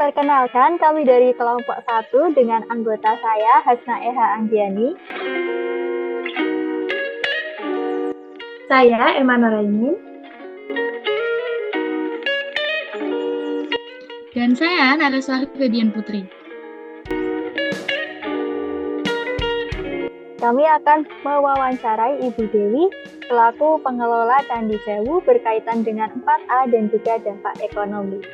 Perkenalkan, kami dari kelompok 1 dengan anggota saya, Hasna Eha Anggiani. Saya Emma Nurainin. Dan saya Nareswari Fedian Putri. Kami akan mewawancarai Ibu Dewi selaku pengelola Candi Sewu berkaitan dengan 4A dan juga dampak ekonomi.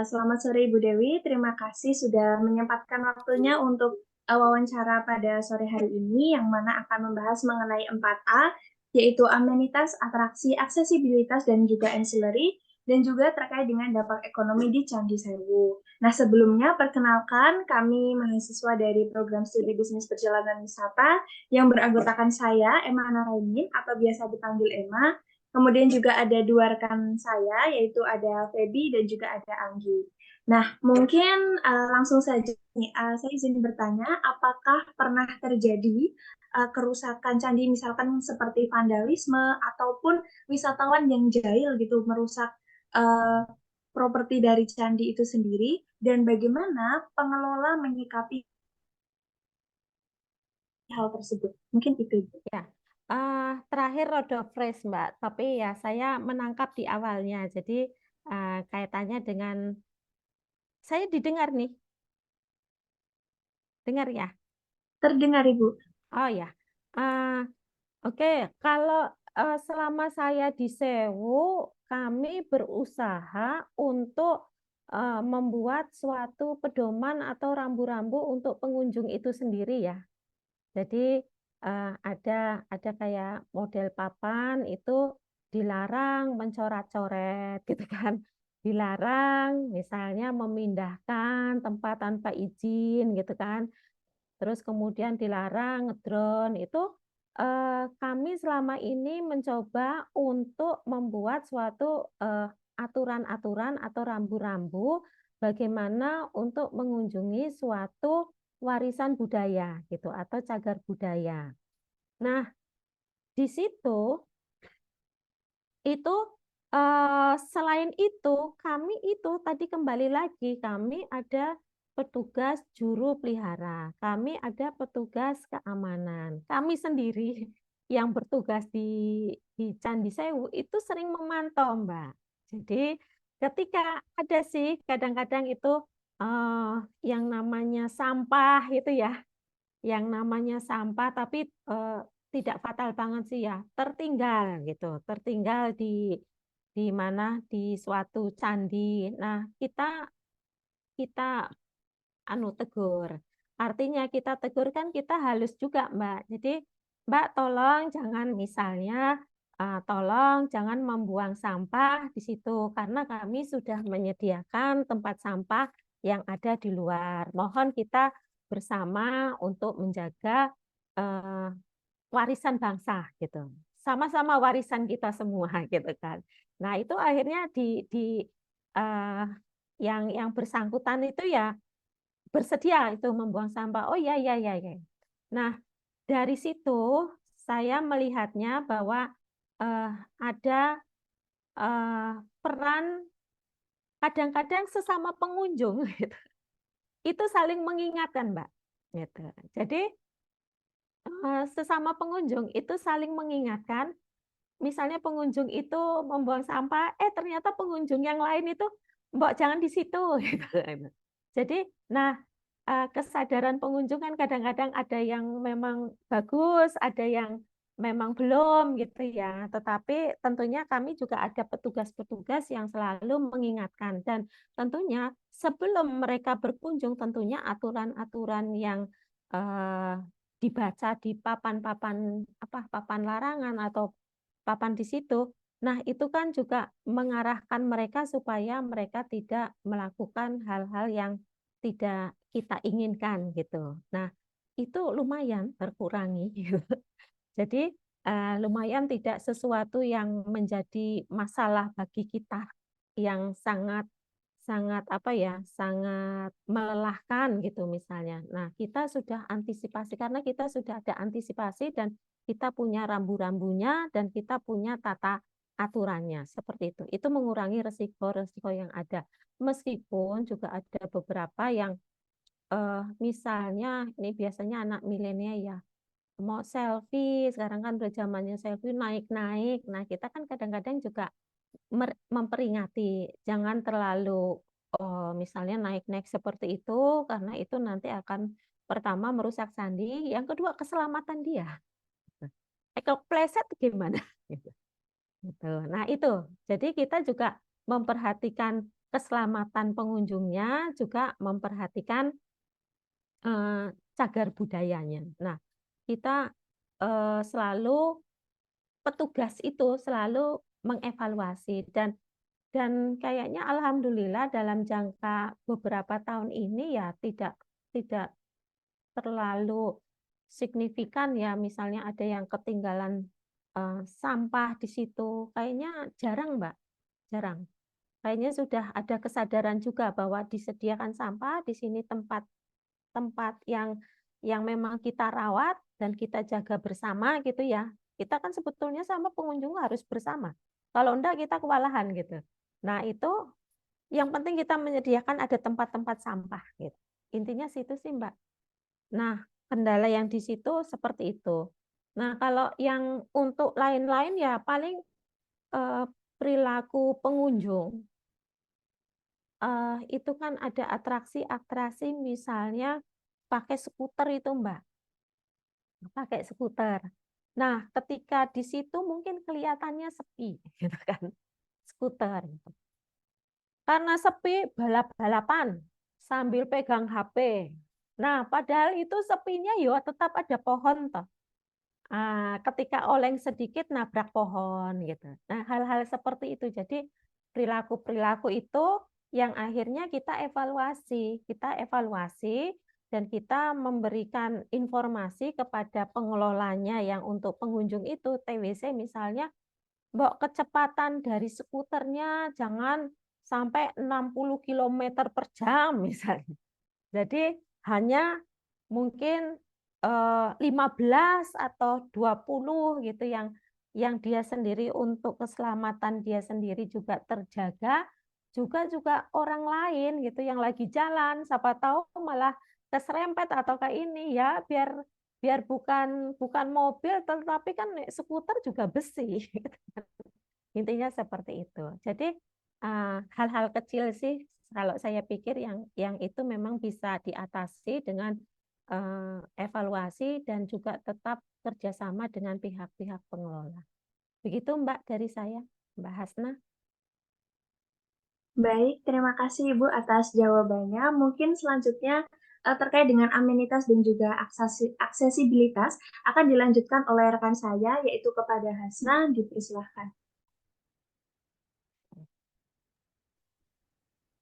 Selamat sore Ibu Dewi, terima kasih sudah menyempatkan waktunya untuk wawancara pada sore hari ini yang mana akan membahas mengenai 4A, yaitu amenitas, atraksi, aksesibilitas, dan juga ancillary, dan juga terkait dengan dampak ekonomi di Candi Sewu. Nah, sebelumnya perkenalkan kami mahasiswa dari program studi bisnis perjalanan wisata yang beranggotakan saya, Emma Nurainin, atau biasa dipanggil Emma. Kemudian juga ada dua rekan saya, yaitu ada Feby dan juga ada Anggi. Nah, mungkin langsung saja nih, saya izin bertanya, apakah pernah terjadi kerusakan candi, misalkan seperti vandalisme, ataupun wisatawan yang jahil gitu, merusak properti dari candi itu sendiri, dan bagaimana pengelola menyikapi hal tersebut? Mungkin itu. Ya, terakhir rada fresh, Mbak, tapi ya saya menangkap di awalnya. Jadi, kaitannya dengan saya didengar nih? Dengar ya? Terdengar, Ibu. Oh ya, oke. Kalau selama saya di Sewu, kami berusaha untuk membuat suatu pedoman atau rambu-rambu untuk pengunjung itu sendiri ya. Jadi ada kayak model papan itu dilarang mencoret-coret gitu kan. Dilarang misalnya memindahkan tempat tanpa izin gitu kan. Terus kemudian dilarang ngedrone itu kami selama ini mencoba untuk membuat suatu aturan-aturan atau rambu-rambu bagaimana untuk mengunjungi suatu warisan budaya gitu atau cagar budaya. Nah, di situ itu selain itu kami itu tadi kembali lagi kami ada petugas juru pelihara, kami ada petugas keamanan. Kami sendiri yang bertugas di Candi Sewu itu sering memantau, Mbak. Jadi ketika ada sih kadang-kadang itu yang namanya sampah itu ya, yang namanya sampah tapi tidak fatal banget sih ya, tertinggal gitu, tertinggal di mana di suatu candi. Nah, kita kita tegur. Artinya kita tegur kan kita halus juga, Mbak. Jadi, Mbak tolong jangan misalnya, tolong jangan membuang sampah di situ karena kami sudah menyediakan tempat sampah yang ada di luar. Mohon kita bersama untuk menjaga, eee, warisan bangsa gitu. Sama-sama warisan kita semua gitu kan. Nah, itu akhirnya eee, yang bersangkutan itu ya bersedia itu membuang sampah. Oh, ya ya ya ya. Nah, dari situ saya melihatnya bahwa, ada, peran kadang-kadang sesama pengunjung gitu, itu saling mengingatkan, Mbak, gitu. Jadi, sesama pengunjung itu saling mengingatkan, misalnya pengunjung itu membuang sampah, ternyata pengunjung yang lain itu, "Mbok jangan di situ," gitu. Jadi, nah, kesadaran pengunjung kan kadang-kadang ada yang memang bagus, ada yang memang belum gitu ya. Tetapi tentunya kami juga ada petugas-petugas yang selalu mengingatkan dan tentunya sebelum mereka berkunjung tentunya aturan-aturan yang eh, dibaca di papan-papan papan larangan atau papan di situ. Nah, itu kan juga mengarahkan mereka supaya mereka tidak melakukan hal-hal yang tidak kita inginkan gitu. Nah, itu lumayan terkurangi gitu. Jadi, lumayan tidak sesuatu yang menjadi masalah bagi kita yang sangat sangat apa ya, sangat melelahkan gitu misalnya. Nah, kita sudah antisipasi karena kita sudah ada antisipasi dan kita punya rambu-rambunya dan kita punya tata aturannya, seperti itu. Itu mengurangi resiko-resiko yang ada. Meskipun juga ada beberapa yang misalnya ini biasanya anak milenial ya, mau selfie, sekarang kan udah zamannya selfie naik-naik. Nah, kita kan kadang-kadang juga memperingati, jangan terlalu misalnya naik-naik seperti itu, karena itu nanti akan pertama merusak candi, yang kedua keselamatan dia. Kepleset gimana? Gitu. Gitu. Nah, itu. Jadi kita juga memperhatikan keselamatan pengunjungnya, juga memperhatikan cagar budayanya. Nah, kita selalu petugas itu selalu mengevaluasi dan kayaknya alhamdulillah dalam jangka beberapa tahun ini ya tidak terlalu signifikan ya, misalnya ada yang ketinggalan sampah di situ, kayaknya jarang, Mbak, jarang. Kayaknya sudah ada kesadaran juga bahwa disediakan sampah di sini tempat tempat yang memang kita rawat dan kita jaga bersama gitu ya. Kita kan sebetulnya sama pengunjung harus bersama. Kalau enggak kita kewalahan gitu. Nah, itu yang penting kita menyediakan ada tempat-tempat sampah gitu. Intinya situ sih, Mbak. Nah, kendala yang di situ seperti itu. Nah, kalau yang untuk lain-lain ya paling eh, perilaku pengunjung. Itu kan ada atraksi-atraksi misalnya pakai skuter itu, Mbak, pakai skuter. Nah, ketika di situ mungkin kelihatannya sepi gitu kan, skuter. Karena sepi balap-balapan sambil pegang HP. Nah, padahal itu sepinya ya tetap ada pohon toh. Ketika oleng sedikit nabrak pohon gitu. Nah, hal-hal seperti itu. Jadi perilaku-perilaku itu yang akhirnya kita evaluasi dan kita memberikan informasi kepada pengelolanya yang untuk pengunjung itu TWC misalnya, Mbok kecepatan dari skuternya jangan sampai 60 km per jam misalnya. Jadi hanya mungkin 15 atau 20 gitu yang dia sendiri untuk keselamatan dia sendiri juga terjaga, juga orang lain gitu yang lagi jalan, siapa tahu malah keserempet atau kayak ini ya, biar biar bukan mobil tetapi kan skuter juga besi. Intinya seperti itu. Jadi hal-hal kecil sih kalau saya pikir yang itu memang bisa diatasi dengan evaluasi dan juga tetap kerjasama dengan pihak-pihak pengelola. Begitu Mbak dari saya, Mbak Hasna. Baik, terima kasih Ibu atas jawabannya. Mungkin selanjutnya terkait dengan amenitas dan juga aksesibilitas akan dilanjutkan oleh rekan saya, yaitu kepada Hasna. Dipersilahkan.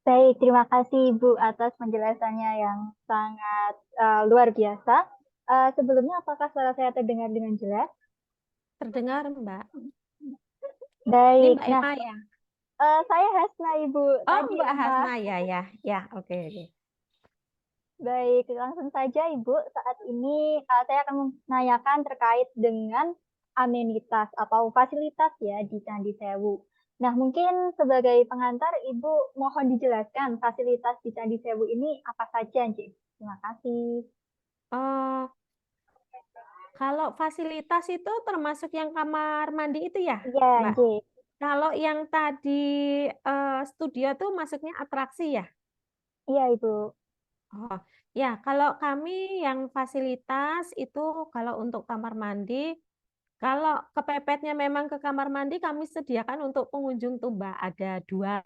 Baik, terima kasih Ibu atas penjelasannya yang sangat luar biasa. Sebelumnya, apakah suara saya terdengar dengan jelas? Terdengar Mbak? Ini Baik, Mbak nah Emma ya? saya Hasna Ibu. Oh Tadi Mbak Emma. Hasna ya, oke. Baik, langsung saja Ibu. Saat ini saya akan menanyakan terkait dengan amenitas atau fasilitas ya di Candi Sewu. Nah, mungkin sebagai pengantar Ibu mohon dijelaskan fasilitas di Candi Sewu ini apa saja, Nji? Terima kasih. Oh, kalau fasilitas itu termasuk yang kamar mandi itu ya, Iya, Mbak? Nji. Kalau yang tadi studio tuh masuknya atraksi ya? Iya, Ibu. Oh, ya kalau kami yang fasilitas itu kalau untuk kamar mandi, kalau kepepetnya memang ke kamar mandi kami sediakan untuk pengunjung tuh Mbak, ada dua.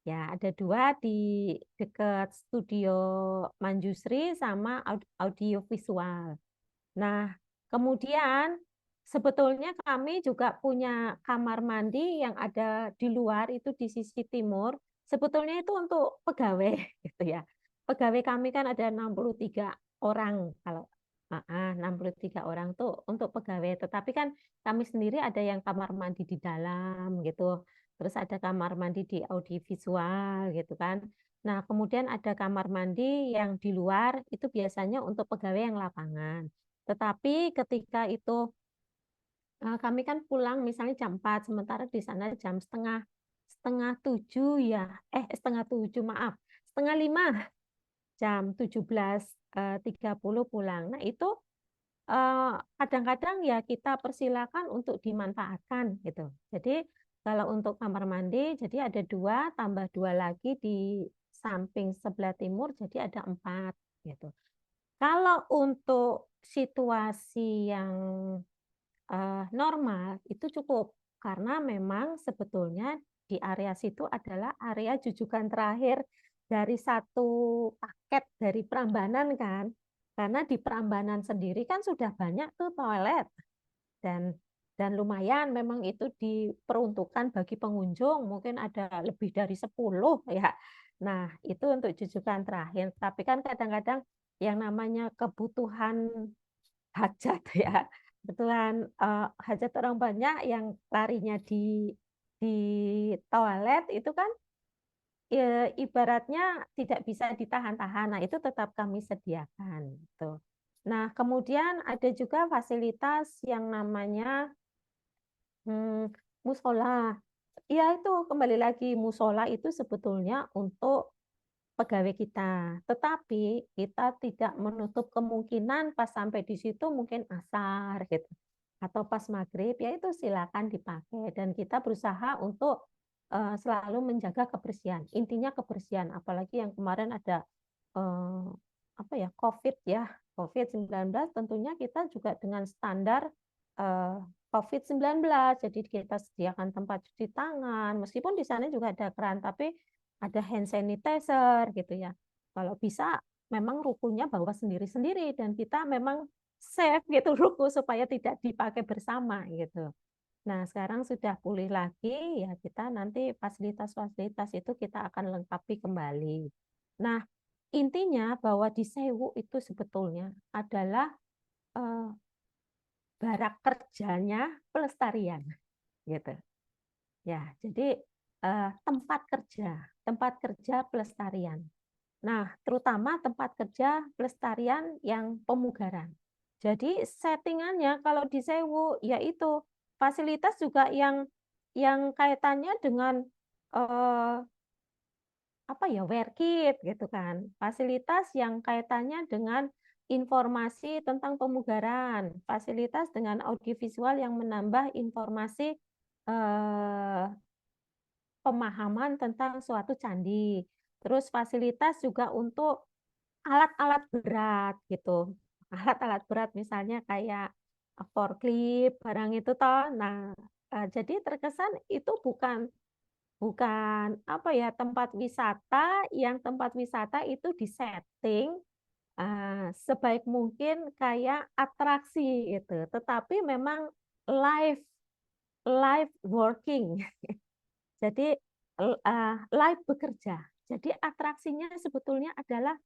Ya, ada dua di dekat studio Manjusri sama audio visual. Nah, kemudian sebetulnya kami juga punya kamar mandi yang ada di luar itu di sisi timur. Sebetulnya itu untuk pegawai gitu ya. Pegawai kami kan ada 63 orang kalau 63 orang tuh untuk pegawai. Tetapi kan kami sendiri ada yang kamar mandi di dalam gitu. Terus ada kamar mandi di audiovisual gitu kan. Nah, kemudian ada kamar mandi yang di luar itu biasanya untuk pegawai yang lapangan. Tetapi ketika itu kami kan pulang misalnya jam 4, sementara di sana jam setengah 7 ya, setengah 7 maaf, setengah 5 jam 17.30 pulang. Nah itu kadang-kadang ya kita persilakan untuk dimanfaatkan gitu. Jadi kalau untuk kamar mandi, jadi ada 2 tambah 2 lagi di samping sebelah timur, jadi ada 4 gitu. Kalau untuk situasi yang normal itu cukup karena memang sebetulnya di area situ adalah area jujukan terakhir dari satu paket dari Prambanan kan. Karena di Prambanan sendiri kan sudah banyak tuh toilet dan lumayan memang itu diperuntukkan bagi pengunjung mungkin ada lebih dari 10 ya. Nah, itu untuk jujukan terakhir. Tapi kan kadang-kadang yang namanya kebutuhan hajat ya. Kebetulan hajat orang banyak yang larinya di toilet itu kan ibaratnya tidak bisa ditahan-tahan. Nah, itu tetap kami sediakan gitu. Nah, kemudian ada juga fasilitas yang namanya musola. Ya itu kembali lagi musola itu sebetulnya untuk pegawai kita. Tetapi kita tidak menutup kemungkinan pas sampai di situ mungkin asar gitu. Atau pas maghrib, ya itu silakan dipakai. Dan kita berusaha untuk selalu menjaga kebersihan. Intinya kebersihan. Apalagi yang kemarin ada apa ya COVID ya. COVID-19 tentunya kita juga dengan standar COVID-19. Jadi kita sediakan tempat cuci tangan. Meskipun di sana juga ada keran, tapi ada hand sanitizer gitu ya. Kalau bisa memang rukunya bawa sendiri-sendiri dan kita memang save gitu ruku supaya tidak dipakai bersama gitu. Nah, sekarang sudah pulih lagi ya kita nanti fasilitas-fasilitas itu kita akan lengkapi kembali. Nah, intinya bahwa di Sewu itu sebetulnya adalah barak kerjanya pelestarian gitu. Ya, jadi tempat kerja pelestarian. Nah, terutama tempat kerja pelestarian yang pemugaran. Jadi settingannya kalau di Sewu yaitu fasilitas juga yang kaitannya dengan apa ya, WearKit gitu kan. Fasilitas yang kaitannya dengan informasi tentang pemugaran, fasilitas dengan audiovisual yang menambah informasi pemahaman tentang suatu candi. Terus fasilitas juga untuk alat-alat berat gitu. Alat-alat berat misalnya kayak forklift, barang itu toh. Nah, jadi terkesan itu bukan bukan apa ya, tempat wisata yang tempat wisata itu disetting sebaik mungkin kayak atraksi gitu, tetapi memang live live working. Jadi live bekerja. Jadi atraksinya sebetulnya adalah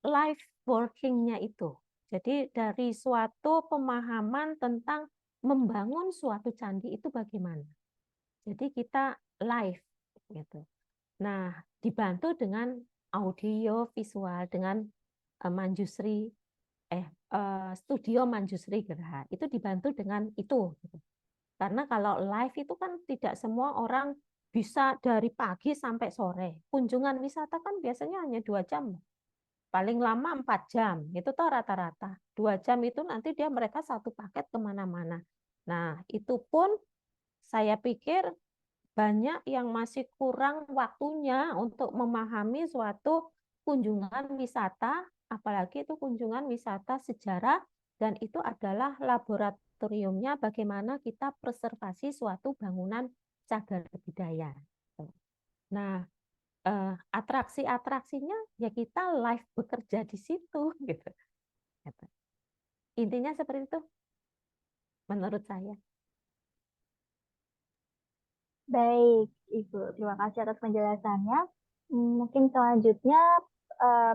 live working-nya itu. Jadi dari suatu pemahaman tentang membangun suatu candi itu bagaimana. Jadi kita live gitu. Nah, dibantu dengan audio visual dengan Manjusri studio Manjusri Geraha. Itu dibantu dengan itu gitu. Karena kalau live itu kan tidak semua orang bisa dari pagi sampai sore. Kunjungan wisata kan biasanya hanya 2 jam. Paling lama 4 jam. Itu tuh rata-rata. 2 jam itu nanti mereka satu paket kemana-mana. Nah, itu pun saya pikir banyak yang masih kurang waktunya untuk memahami suatu kunjungan wisata, apalagi itu kunjungan wisata sejarah, dan itu adalah laboratoriumnya bagaimana kita preservasi suatu bangunan cagar budaya. Nah, atraksi-atraksinya ya kita live bekerja di situ gitu. Intinya seperti itu menurut saya. Baik, Ibu. Terima kasih atas penjelasannya. Mungkin selanjutnya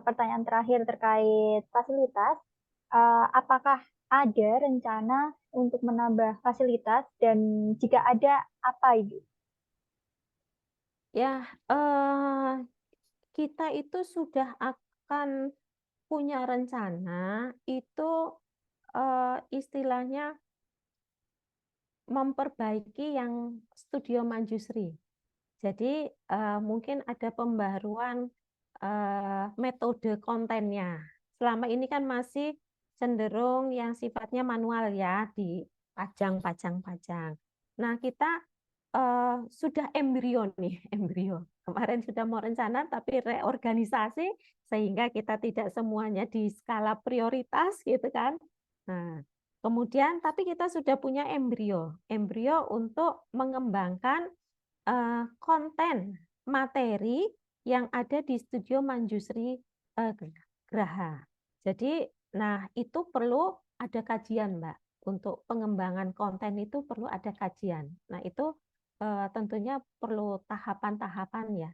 pertanyaan terakhir terkait fasilitas. Apakah ada rencana untuk menambah fasilitas dan jika ada, apa Ibu? Ya, kita itu sudah akan punya rencana itu istilahnya memperbaiki yang studio Manjusri. Jadi mungkin ada pembaruan metode kontennya. Selama ini kan masih cenderung yang sifatnya manual ya, di pajang. Nah, kita sudah embrio nih, embrio. Kemarin sudah mau rencana tapi reorganisasi sehingga kita tidak semuanya di skala prioritas gitu kan. Nah, kemudian tapi kita sudah punya embrio untuk mengembangkan konten materi yang ada di studio Manjusri Geraha. Jadi, nah itu perlu ada kajian, Mbak. Untuk pengembangan konten itu perlu ada kajian. Nah, itu tentunya perlu tahapan-tahapan ya.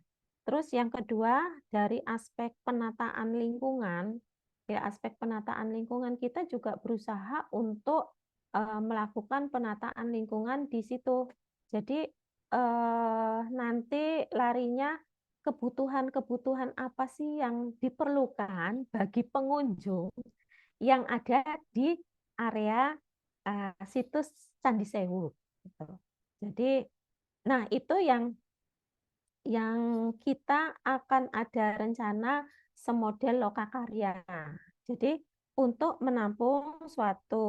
Terus yang kedua, dari aspek penataan lingkungan, ya aspek penataan lingkungan kita juga berusaha untuk melakukan penataan lingkungan di situ. Jadi nanti larinya kebutuhan-kebutuhan apa sih yang diperlukan bagi pengunjung yang ada di area situs Candi Sewu. Gitu. Jadi, nah itu yang kita akan ada rencana semodel lokakarya. Jadi untuk menampung suatu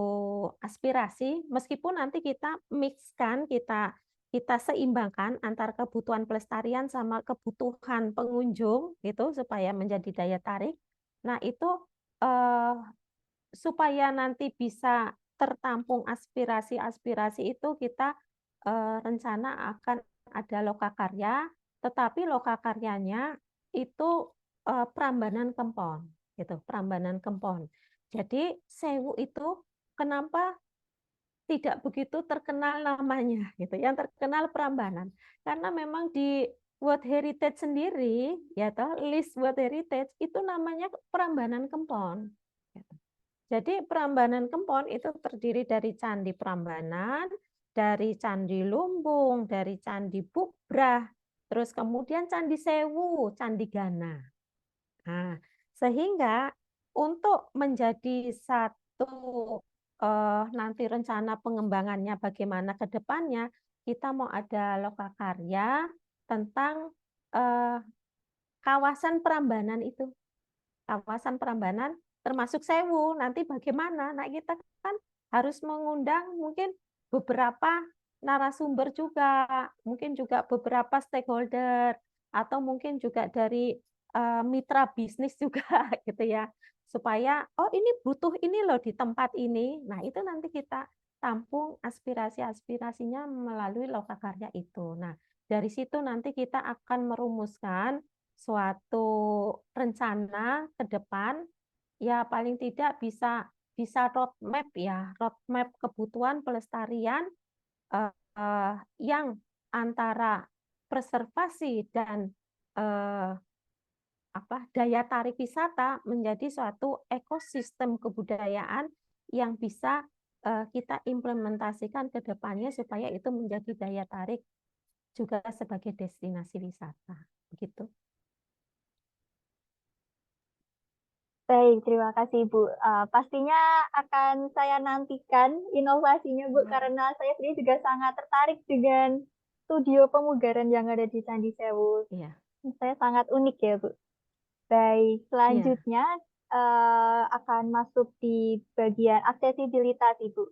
aspirasi, meskipun nanti kita mixkan, kita seimbangkan antara kebutuhan pelestarian sama kebutuhan pengunjung gitu supaya menjadi daya tarik. Nah, itu eh, supaya nanti bisa tertampung aspirasi-aspirasi itu kita rencana akan ada lokakarya, tetapi lokakaryanya itu Prambanan Kempon gitu, Prambanan Kempon. Jadi Sewu itu kenapa tidak begitu terkenal namanya gitu. Yang terkenal Prambanan karena memang di World Heritage sendiri ya toh list World Heritage itu namanya Prambanan Kempon. Gitu. Jadi Prambanan Kempon itu terdiri dari Candi Prambanan, dari Candi Lumbung, dari Candi Bubrah, terus kemudian Candi Sewu, Candi Gana. Nah, sehingga untuk menjadi satu nanti rencana pengembangannya bagaimana ke depannya, kita mau ada lokakarya tentang kawasan Prambanan itu. Kawasan Prambanan termasuk Sewu. Nanti bagaimana? Nah, kita kan harus mengundang mungkin beberapa narasumber juga, mungkin juga beberapa stakeholder, atau mungkin juga dari mitra bisnis juga gitu ya. Supaya, oh ini butuh ini loh di tempat ini. Nah, itu nanti kita tampung aspirasi-aspirasinya melalui Lokakarya itu. Nah, dari situ nanti kita akan merumuskan suatu rencana ke depan, ya paling tidak bisa roadmap ya, roadmap kebutuhan pelestarian yang antara preservasi dan daya tarik wisata menjadi suatu ekosistem kebudayaan yang bisa kita implementasikan ke depannya supaya itu menjadi daya tarik juga sebagai destinasi wisata. Begitu. Baik, terima kasih Bu. Pastinya akan saya nantikan inovasinya Bu, karena saya sendiri juga sangat tertarik dengan studio pemugaran yang ada di Candi Sewu. Iya. Saya sangat unik ya Bu. Baik, Iya. selanjutnya akan masuk di bagian aksesibilitas Ibu.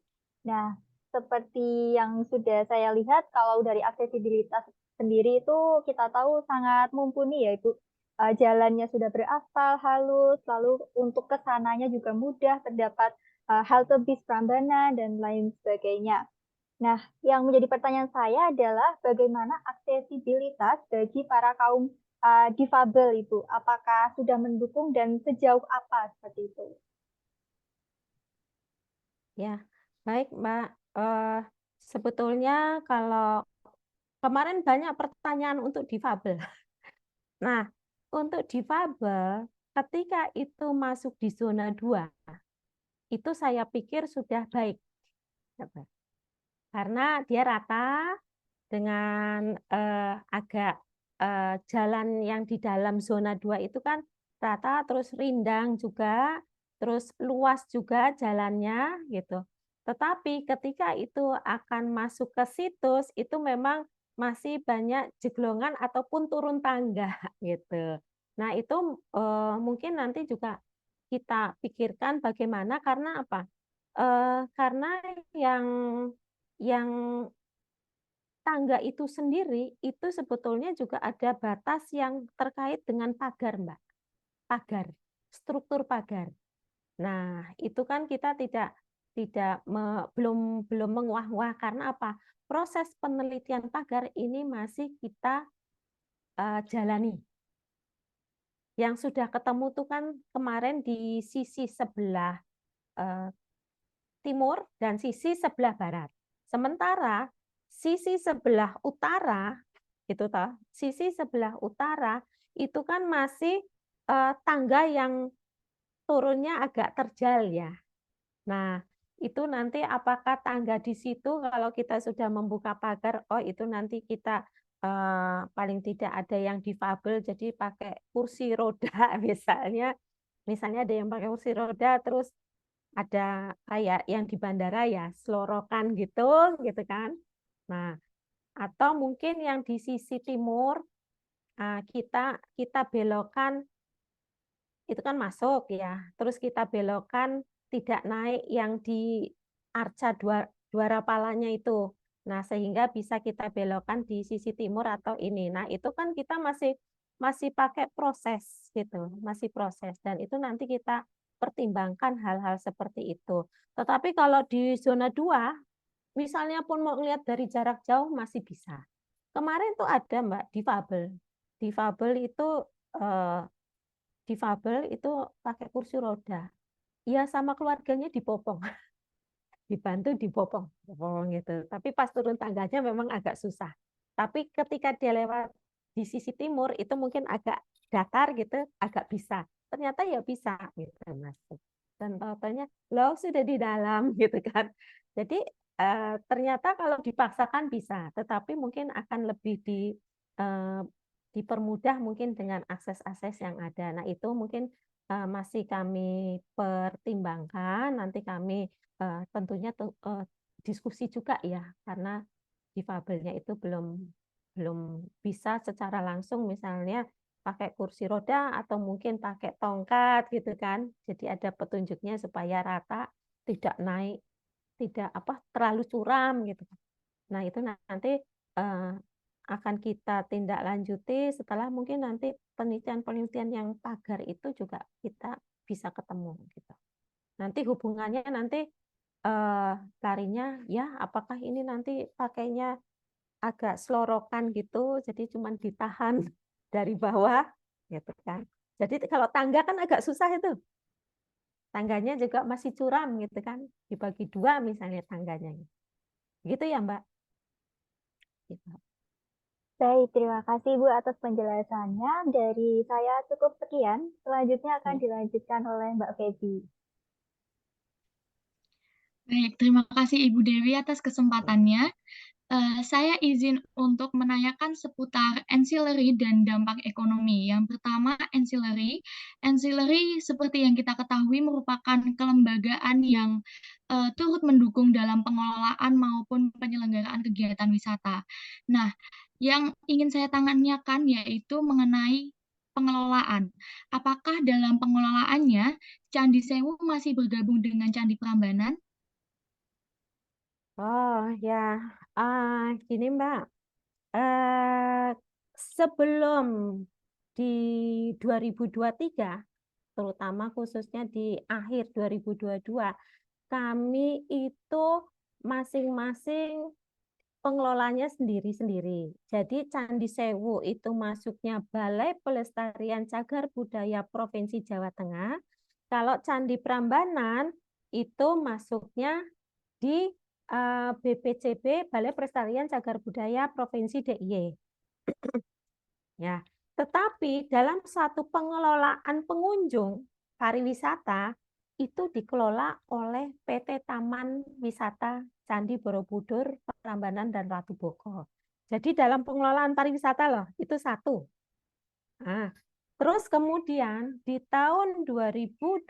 Nah, seperti yang sudah saya lihat, kalau dari aksesibilitas sendiri itu kita tahu sangat mumpuni ya Ibu. Jalannya sudah beraspal, halus, lalu untuk kesananya juga mudah, terdapat halte bis Prambanan dan lain sebagainya. Nah, yang menjadi pertanyaan saya adalah bagaimana aksesibilitas bagi para kaum difabel Ibu? Apakah sudah mendukung dan sejauh apa seperti itu? Ya, baik Mbak. Sebetulnya kalau kemarin banyak pertanyaan untuk difabel. Nah, untuk difabel, ketika itu masuk di zona 2, itu saya pikir sudah baik. Karena dia rata dengan agak jalan yang di dalam zona 2 itu kan rata, terus rindang juga, terus luas juga jalannya gitu. Tetapi ketika itu akan masuk ke situs, itu memang masih banyak jeglongan ataupun turun tangga gitu. Nah, itu mungkin nanti juga kita pikirkan bagaimana, karena apa? Karena yang tangga itu sendiri, itu sebetulnya juga ada batas yang terkait dengan pagar, Mbak. Pagar, struktur pagar. Nah, itu kan kita belum menguah-uah, karena apa? Proses penelitian pagar ini masih kita jalani. Yang sudah ketemu tuh kan kemarin di sisi sebelah timur dan sisi sebelah barat. Sementara sisi sebelah utara sisi sebelah utara itu kan masih tangga yang turunnya agak terjal ya. Nah, itu nanti apakah tangga di situ kalau kita sudah membuka pagar, oh itu nanti kita paling tidak ada yang difabel jadi pakai kursi roda misalnya ada yang pakai kursi roda, terus ada kayak yang di bandara ya, selorokan gitu kan. Nah, atau mungkin yang di sisi timur kita belokkan itu kan masuk ya. Terus kita belokkan tidak naik yang di arca dua rapalanya itu. Nah, sehingga bisa kita belokkan di sisi timur atau ini. Nah, itu kan kita masih pakai proses gitu, masih proses, dan itu nanti kita pertimbangkan hal-hal seperti itu. Tetapi kalau di zona 2, misalnya pun mau lihat dari jarak jauh masih bisa. Kemarin tuh ada Mbak difabel. Eh, Difabel itu pakai kursi roda. Ya sama keluarganya dipopong, dibantu dipopong, gitu. Tapi pas turun tangganya memang agak susah. Tapi ketika dia lewat di sisi timur itu mungkin agak datar gitu, agak bisa. Ternyata ya bisa gitu masuk. Dan totalnya lo sudah di dalam gitu kan. Jadi ternyata kalau dipaksakan bisa, tetapi mungkin akan lebih dipermudah mungkin dengan akses-akses yang ada. Nah, itu mungkin masih kami pertimbangkan. Nanti kami tentunya diskusi juga ya, karena difabelnya itu belum bisa secara langsung misalnya pakai kursi roda atau mungkin pakai tongkat gitu kan. Jadi ada petunjuknya supaya rata, tidak naik, tidak terlalu curam gitu. Nah, itu nanti akan kita tindak lanjuti setelah mungkin nanti penelitian-penelitian yang pagar itu juga kita bisa ketemu gitu. Nanti hubungannya nanti larinya ya apakah ini nanti pakainya agak selorokan gitu, jadi cuman ditahan dari bawah gitu kan. Jadi kalau tangga kan agak susah itu. Tangganya juga masih curam gitu kan. Dibagi dua misalnya tangganya. Gitu ya, Mbak. Gitu. Baik, terima kasih Bu atas penjelasannya. Dari saya cukup sekian. Selanjutnya akan Ya. dilanjutkan oleh Mbak Feby. Baik, terima kasih Ibu Dewi atas kesempatannya. Saya izin untuk menanyakan seputar ancillary dan dampak ekonomi. Yang pertama, ancillary. Ancillary seperti yang kita ketahui merupakan kelembagaan yang turut mendukung dalam pengelolaan maupun penyelenggaraan kegiatan wisata. Nah, yang ingin saya tanyakan yaitu mengenai pengelolaan. Apakah dalam pengelolaannya Candi Sewu masih bergabung dengan Candi Prambanan? Oh ya, gini Mbak. Eh, Sebelum di 2023, terutama khususnya di akhir 2022, kami itu masing-masing pengelolanya sendiri-sendiri. Jadi Candi Sewu itu masuknya Balai Pelestarian Cagar Budaya Provinsi Jawa Tengah. Kalau Candi Prambanan itu masuknya di BPCB Balai Pelestarian Cagar Budaya Provinsi DIY. Ya, tetapi dalam satu pengelolaan pengunjung pariwisata itu dikelola oleh PT Taman Wisata Candi Borobudur, Prambanan dan Ratu Boko. Jadi dalam pengelolaan pariwisata loh, itu satu. Nah, terus kemudian di tahun 2023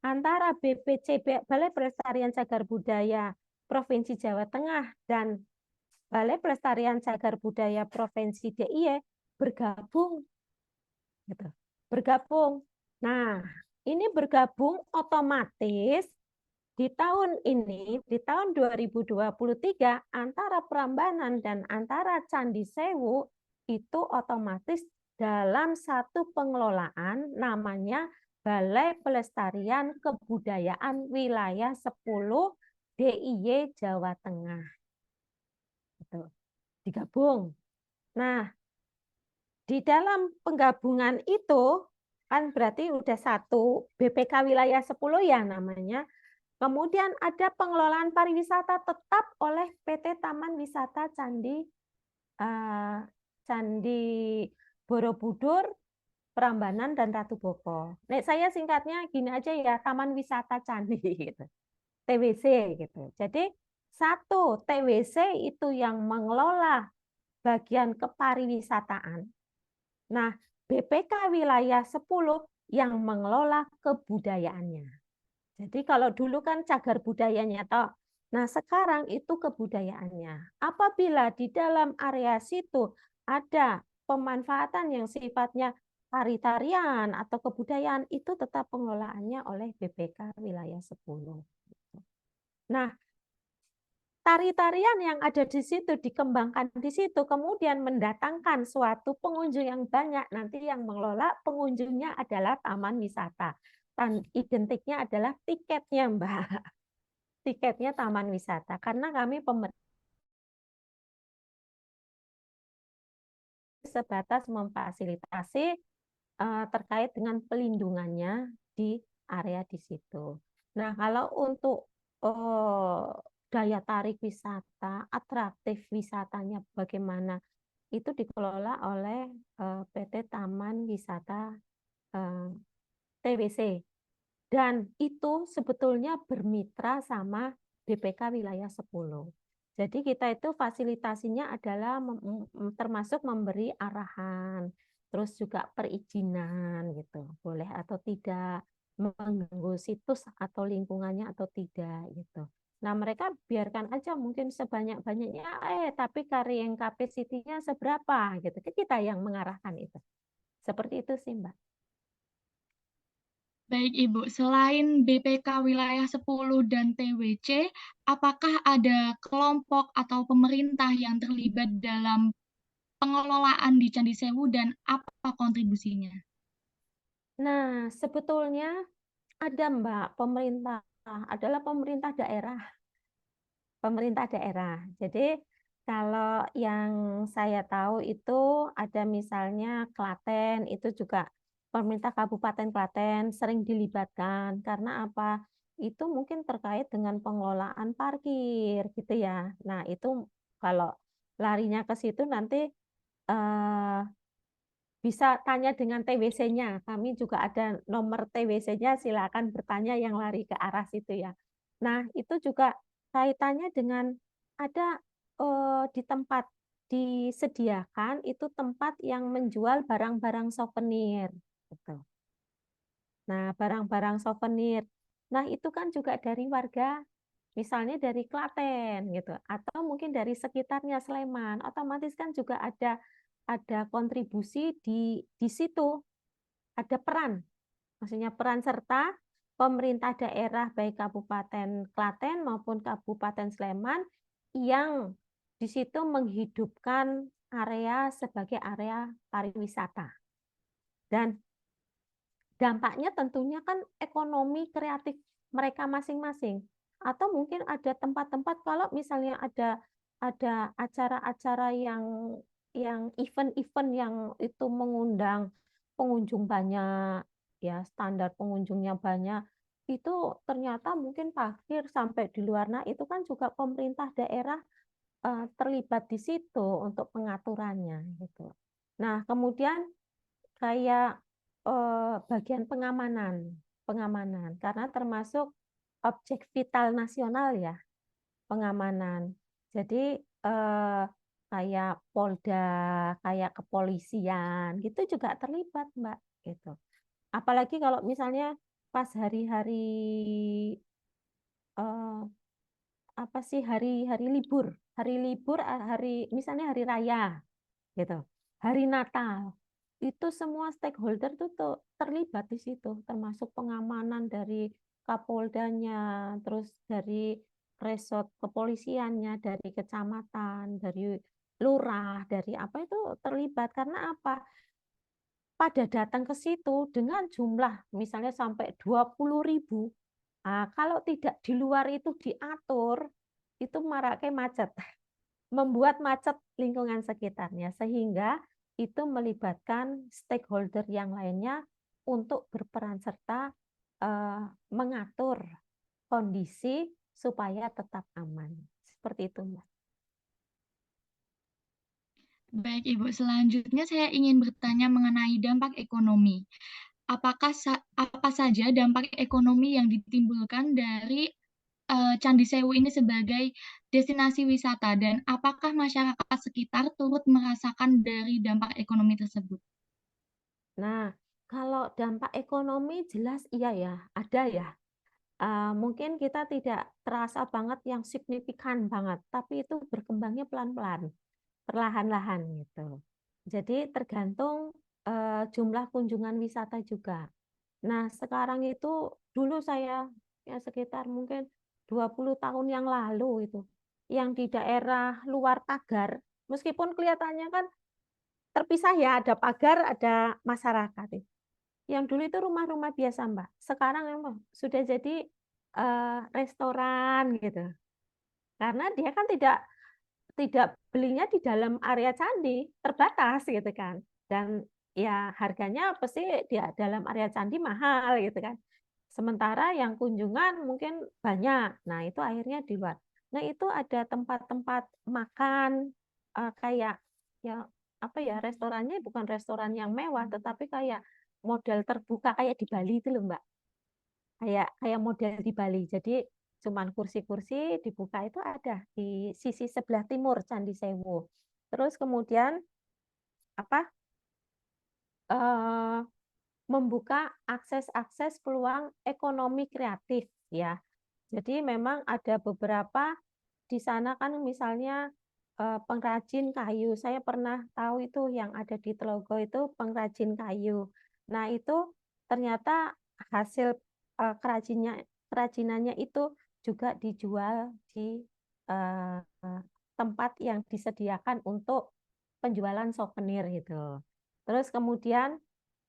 antara BPCB Balai Pelestarian Cagar Budaya Provinsi Jawa Tengah dan Balai Pelestarian Cagar Budaya Provinsi DIY bergabung gitu. Bergabung. Nah, ini bergabung otomatis di tahun ini, di tahun 2023 antara Prambanan dan antara Candi Sewu itu otomatis dalam satu pengelolaan namanya Balai Pelestarian Kebudayaan Wilayah 10 DIY Jawa Tengah. Gitu. Digabung. Nah, di dalam penggabungan itu kan berarti udah satu BPK wilayah 10 ya namanya. Kemudian ada pengelolaan pariwisata tetap oleh PT Taman Wisata Candi Borobudur, Prambanan dan Ratu Boko. Nek saya singkatnya gini aja ya, Taman Wisata Candi gitu. TWC gitu. Jadi satu TWC itu yang mengelola bagian kepariwisataan. Nah, BPK wilayah 10 yang mengelola kebudayaannya. Jadi kalau dulu kan cagar budayanya toh. Nah, sekarang itu kebudayaannya. Apabila di dalam area situ ada pemanfaatan yang sifatnya tari-tarian atau kebudayaan, itu tetap pengelolaannya oleh BPK wilayah 10. Nah, tari-tarian yang ada di situ dikembangkan di situ, kemudian mendatangkan suatu pengunjung yang banyak. Nanti yang mengelola pengunjungnya adalah taman wisata. Dan identiknya adalah tiketnya, Mbak. Tiketnya taman wisata. Karena kami sebatas memfasilitasi terkait dengan pelindungannya di area di situ. Nah, kalau untuk daya tarik wisata, atraktif wisatanya bagaimana? Itu dikelola oleh PT Taman Wisata TWC. Dan itu sebetulnya bermitra sama BPK wilayah 10. Jadi kita itu fasilitasinya adalah termasuk memberi arahan, terus juga perizinan gitu, boleh atau tidak, mengganggu situs atau lingkungannya atau tidak gitu. Nah, mereka biarkan aja mungkin sebanyak-banyaknya, tapi carrying capacity-nya seberapa gitu. Kita yang mengarahkan itu. Seperti itu sih, Mbak. Baik Ibu, selain BPK Wilayah 10 dan TWC, apakah ada kelompok atau pemerintah yang terlibat dalam pengelolaan di Candi Sewu dan apa kontribusinya? Nah, sebetulnya ada Mbak, pemerintah adalah pemerintah daerah. Pemerintah daerah. Jadi kalau yang saya tahu itu ada misalnya Klaten, itu juga pemerintah Kabupaten Klaten sering dilibatkan. Karena apa? Itu mungkin terkait dengan pengelolaan parkir gitu ya. Nah, itu kalau larinya ke situ nanti eh, bisa tanya dengan TWC-nya. Kami juga ada nomor TWC-nya, silakan bertanya yang lari ke arah situ ya. Nah, itu juga kaitannya dengan ada di tempat disediakan itu tempat yang menjual barang-barang souvenir gitu. Nah, barang-barang souvenir. Nah, itu kan juga dari warga, misalnya dari Klaten gitu, atau mungkin dari sekitarnya Sleman, otomatis kan juga ada kontribusi di situ, ada peran, maksudnya peran serta pemerintah daerah baik Kabupaten Klaten maupun Kabupaten Sleman yang di situ menghidupkan area sebagai area pariwisata. Dan dampaknya tentunya kan ekonomi kreatif mereka masing-masing. Atau mungkin ada tempat-tempat kalau misalnya ada acara-acara yang event-event yang itu mengundang pengunjung banyak, ya standar pengunjungnya banyak, itu ternyata mungkin parkir sampai di luar. Nah, itu kan juga pemerintah daerah terlibat di situ untuk pengaturannya gitu. Nah, kemudian kayak bagian pengamanan karena termasuk objek vital nasional ya, pengamanan. Jadi kayak Polda, kayak kepolisian gitu juga terlibat, Mbak, gitu. Apalagi kalau misalnya pas hari-hari eh, apa sih hari libur, hari misalnya hari raya gitu. Hari Natal, itu semua stakeholder tuh terlibat di situ, termasuk pengamanan dari Kapoldanya, terus dari resort kepolisiannya, dari kecamatan, dari lurah, dari apa itu terlibat. Karena apa? Pada datang ke situ dengan jumlah misalnya sampai 20.000. Nah, kalau tidak di luar itu diatur, itu maraknya macet, membuat macet lingkungan sekitarnya, sehingga itu melibatkan stakeholder yang lainnya untuk berperan serta mengatur kondisi supaya tetap aman. Seperti itu, Mbak. Baik Ibu, selanjutnya saya ingin bertanya mengenai dampak ekonomi. Apa saja dampak ekonomi yang ditimbulkan dari Candi Sewu ini sebagai destinasi wisata dan apakah masyarakat sekitar turut merasakan dari dampak ekonomi tersebut? Nah, kalau dampak ekonomi jelas iya ya, ada ya. Mungkin kita tidak terasa banget yang signifikan banget, tapi itu berkembangnya pelan-pelan, perlahan-lahan gitu. Jadi tergantung jumlah kunjungan wisata juga. Nah, sekarang itu dulu saya ya sekitar mungkin 20 tahun yang lalu itu, yang di daerah luar pagar, meskipun kelihatannya kan terpisah ya, ada pagar, ada masyarakat. Yang dulu itu rumah-rumah biasa, Mbak. Sekarang memang sudah jadi restoran gitu. Karena dia kan tidak tidak belinya di dalam area candi, terbatas gitu kan. Dan ya harganya pasti di dalam area candi mahal gitu kan. Sementara yang kunjungan mungkin banyak. Nah, itu akhirnya di luar. Nah, itu ada tempat-tempat makan kayak ya apa ya, restorannya bukan restoran yang mewah tetapi kayak model terbuka kayak di Bali itu loh, Mbak. Kayak kayak model di Bali. Jadi cuman kursi-kursi dibuka itu ada di sisi sebelah timur Candi Sewu. Terus kemudian apa? Membuka akses-akses peluang ekonomi kreatif ya. Jadi memang ada beberapa di sana kan misalnya pengrajin kayu. Saya pernah tahu itu yang ada di Telogo itu pengrajin kayu. Nah, itu ternyata hasil kerajinannya itu juga dijual di eh, tempat yang disediakan untuk penjualan souvenir gitu. Terus kemudian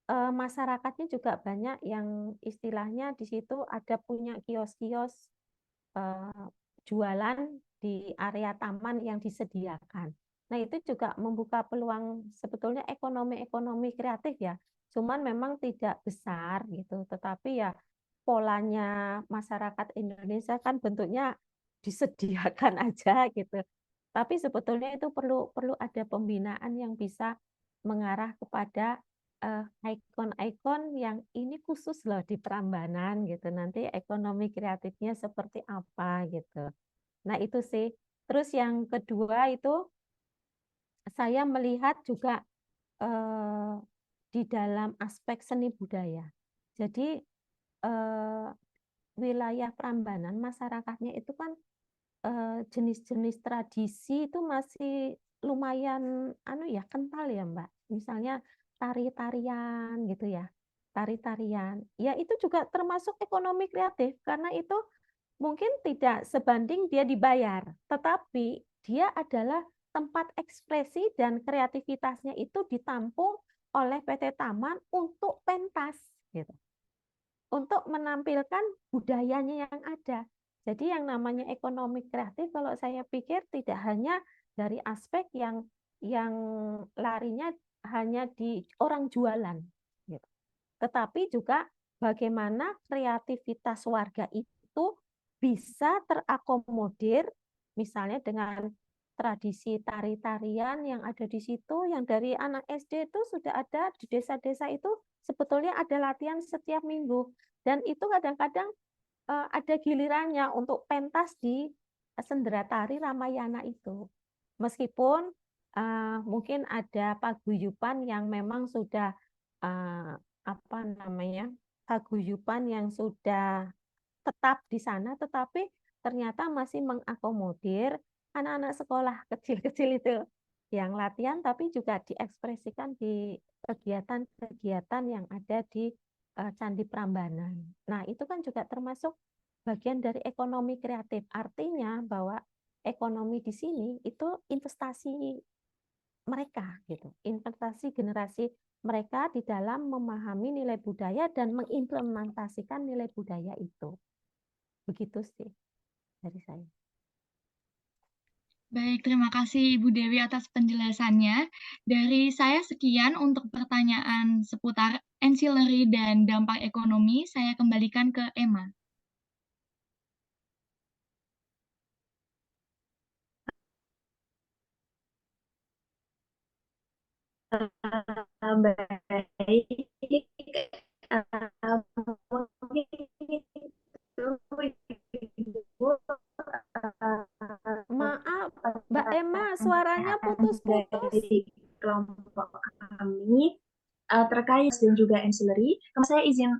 masyarakatnya juga banyak yang istilahnya di situ ada punya kios-kios eh, jualan di area taman yang disediakan. Nah, itu juga membuka peluang sebetulnya ekonomi kreatif ya. Cuman memang tidak besar gitu, tetapi ya polanya masyarakat Indonesia kan bentuknya disediakan aja gitu. Tapi sebetulnya itu perlu perlu ada pembinaan yang bisa mengarah kepada ikon-ikon yang ini khusus loh di Prambanan gitu. Nanti ekonomi kreatifnya seperti apa gitu. Nah, itu sih. Terus yang kedua itu saya melihat juga eh, di dalam aspek seni budaya. Jadi eh, wilayah Prambanan masyarakatnya itu kan jenis-jenis tradisi itu masih lumayan anu ya kental ya Mbak. Misalnya tari-tarian gitu ya. Tari-tarian. Ya itu juga termasuk ekonomi kreatif karena itu mungkin tidak sebanding dia dibayar, tetapi dia adalah tempat ekspresi dan kreativitasnya itu ditampung oleh PT Taman untuk pentas gitu, untuk menampilkan budayanya yang ada. Jadi yang namanya ekonomi kreatif kalau saya pikir tidak hanya dari aspek yang larinya hanya di orang jualan gitu. Tetapi juga bagaimana kreativitas warga itu bisa terakomodir misalnya dengan tradisi tari-tarian yang ada di situ, yang dari anak SD itu sudah ada di desa-desa itu sebetulnya ada latihan setiap minggu. Dan itu kadang-kadang ada gilirannya untuk pentas di Sendera Tari Ramayana itu. Meskipun mungkin ada paguyuban yang memang sudah uh, apa namanya paguyuban yang sudah tetap di sana, tetapi ternyata masih mengakomodir anak-anak sekolah kecil-kecil itu yang latihan, tapi juga diekspresikan di kegiatan-kegiatan yang ada di Candi Prambanan. Nah, itu kan juga termasuk bagian dari ekonomi kreatif. Artinya bahwa ekonomi di sini itu investasi mereka gitu, investasi generasi mereka di dalam memahami nilai budaya dan mengimplementasikan nilai budaya itu. Begitu sih dari saya. Baik, terima kasih Ibu Dewi atas penjelasannya. Dari saya sekian untuk pertanyaan seputar ancillary dan dampak ekonomi. Saya kembalikan ke Emma. Baik, mungkin itu Ibu, Maaf, Mbak Emma, suaranya putus-putus. dari kelompok kami terkait dan juga ancillary. Saya izin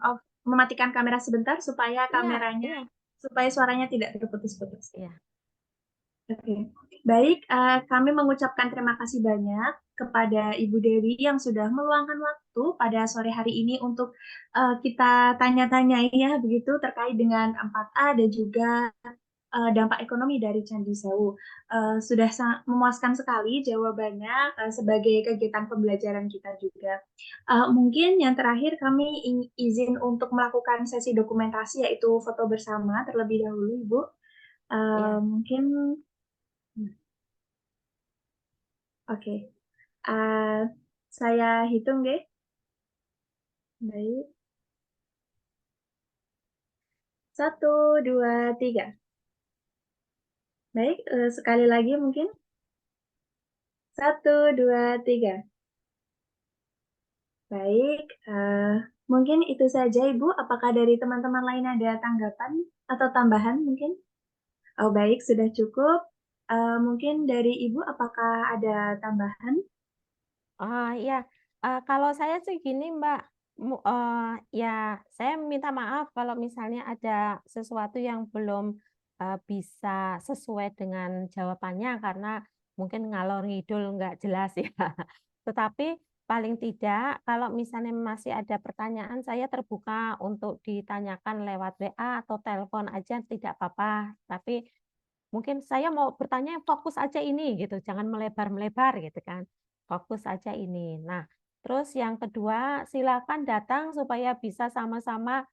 mematikan kamera sebentar supaya Iya. supaya suaranya tidak terputus-putus. Iya. Oke, baik. Kami mengucapkan terima kasih banyak kepada Ibu Dewi yang sudah meluangkan waktu pada sore hari ini untuk kita tanya-tanya ya begitu terkait dengan 4A dan juga dampak ekonomi dari Candi Sewu. Sudah sangat memuaskan sekali jawabannya sebagai kegiatan pembelajaran kita juga. Mungkin yang terakhir kami izin untuk melakukan sesi dokumentasi yaitu foto bersama terlebih dahulu, Ibu. Iya. Mungkin oke. Saya hitung deh. Baik. 1, 2, 3. Baik, sekali lagi mungkin. 1, 2, 3. Baik, mungkin itu saja Ibu. Apakah dari teman-teman lain ada tanggapan atau tambahan mungkin? Oh baik, sudah cukup. Mungkin dari Ibu apakah ada tambahan? Iya. Kalau saya sih gini, Mbak. Ya, saya minta maaf kalau misalnya ada sesuatu yang belum bisa sesuai dengan jawabannya karena mungkin ngalor ngidul nggak jelas ya. Tetapi paling tidak kalau misalnya masih ada pertanyaan, saya terbuka untuk ditanyakan lewat WA atau telepon aja tidak apa-apa. Tapi mungkin saya mau bertanya fokus aja ini gitu, jangan melebar-melebar gitu kan. Fokus aja ini. Nah, terus yang kedua silakan datang supaya bisa sama-sama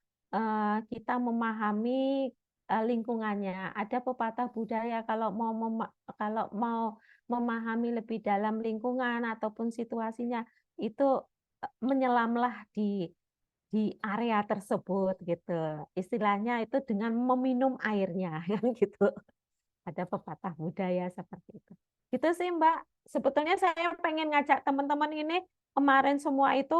kita memahami lingkungannya. Ada pepatah budaya kalau mau memahami lebih dalam lingkungan ataupun situasinya itu menyelamlah di area tersebut gitu. Istilahnya itu dengan meminum airnya kan gitu. Ada pepatah budaya seperti itu. Gitu sih Mbak. Sebetulnya saya pengen ngajak teman-teman ini kemarin semua itu,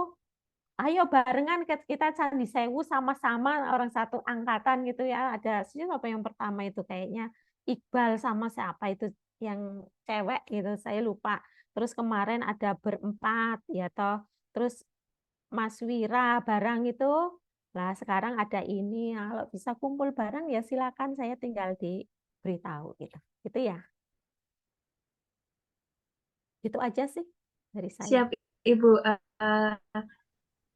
ayo barengan kita Candi Sewu sama-sama orang satu angkatan gitu ya. Ada siapa yang pertama itu kayaknya Iqbal sama siapa itu yang cewek gitu, saya lupa. Terus kemarin ada berempat ya toh. Terus Mas Wira barang itu. Lah sekarang ada ini. Kalau bisa kumpul bareng ya silakan, saya tinggal diberitahu gitu. Gitu ya. Gitu aja sih dari saya. Siap, Ibu.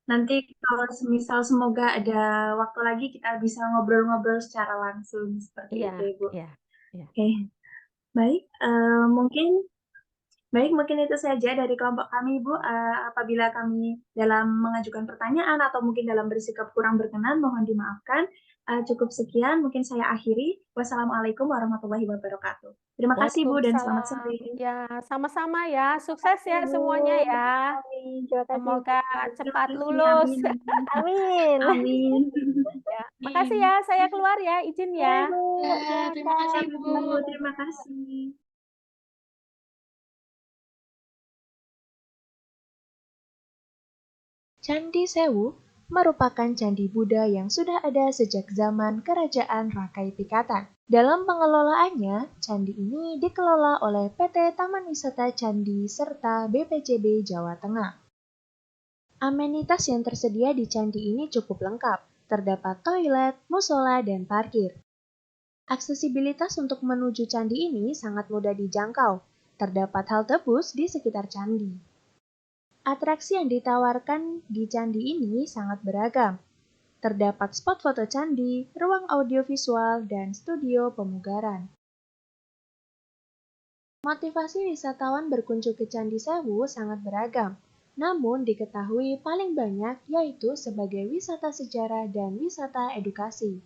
Nanti kalau semisal semoga ada waktu lagi kita bisa ngobrol-ngobrol secara langsung seperti Iya, itu, Ibu. iya, iya. Oke, baik. Mungkin itu saja dari kelompok kami, Bu. Apabila kami dalam mengajukan pertanyaan atau mungkin dalam bersikap kurang berkenan, mohon dimaafkan. Cukup sekian, mungkin saya akhiri. Wassalamualaikum warahmatullahi wabarakatuh. Terima kasih, Bu, dan selamat Waalaikumsalam. sore. Ya, sama-sama ya. Sukses ya Ibu. semuanya ya. Amin. Terima kasih, Semoga Ibu. Terima cepat kasih, lulus. amin. Amin. Amin. Ya, makasih ya. Saya keluar ya, izin Ya, ya. Ibu. Ya, terima kasih Silakan. Ibu. Bu, terima kasih. Candi Sewu merupakan candi Buddha yang sudah ada sejak zaman Kerajaan Rakai Pikatan. Dalam pengelolaannya, candi ini dikelola oleh PT Taman Wisata Candi serta BPCB Jawa Tengah. Amenitas yang tersedia di candi ini cukup lengkap. Terdapat toilet, musola, dan parkir. Aksesibilitas untuk menuju candi ini sangat mudah dijangkau. Terdapat halte bus di sekitar candi. Atraksi yang ditawarkan di candi ini sangat beragam. Terdapat spot foto candi, ruang audiovisual, dan studio pemugaran. Motivasi wisatawan berkunjung ke Candi Sewu sangat beragam, namun diketahui paling banyak yaitu sebagai wisata sejarah dan wisata edukasi.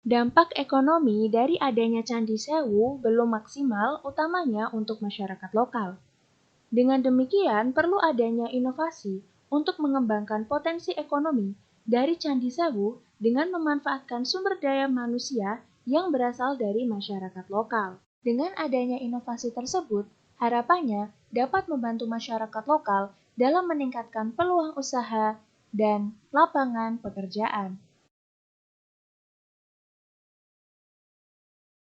Dampak ekonomi dari adanya Candi Sewu belum maksimal, utamanya untuk masyarakat lokal. Dengan demikian, perlu adanya inovasi untuk mengembangkan potensi ekonomi dari Candi Sewu dengan memanfaatkan sumber daya manusia yang berasal dari masyarakat lokal. Dengan adanya inovasi tersebut, harapannya dapat membantu masyarakat lokal dalam meningkatkan peluang usaha dan lapangan pekerjaan.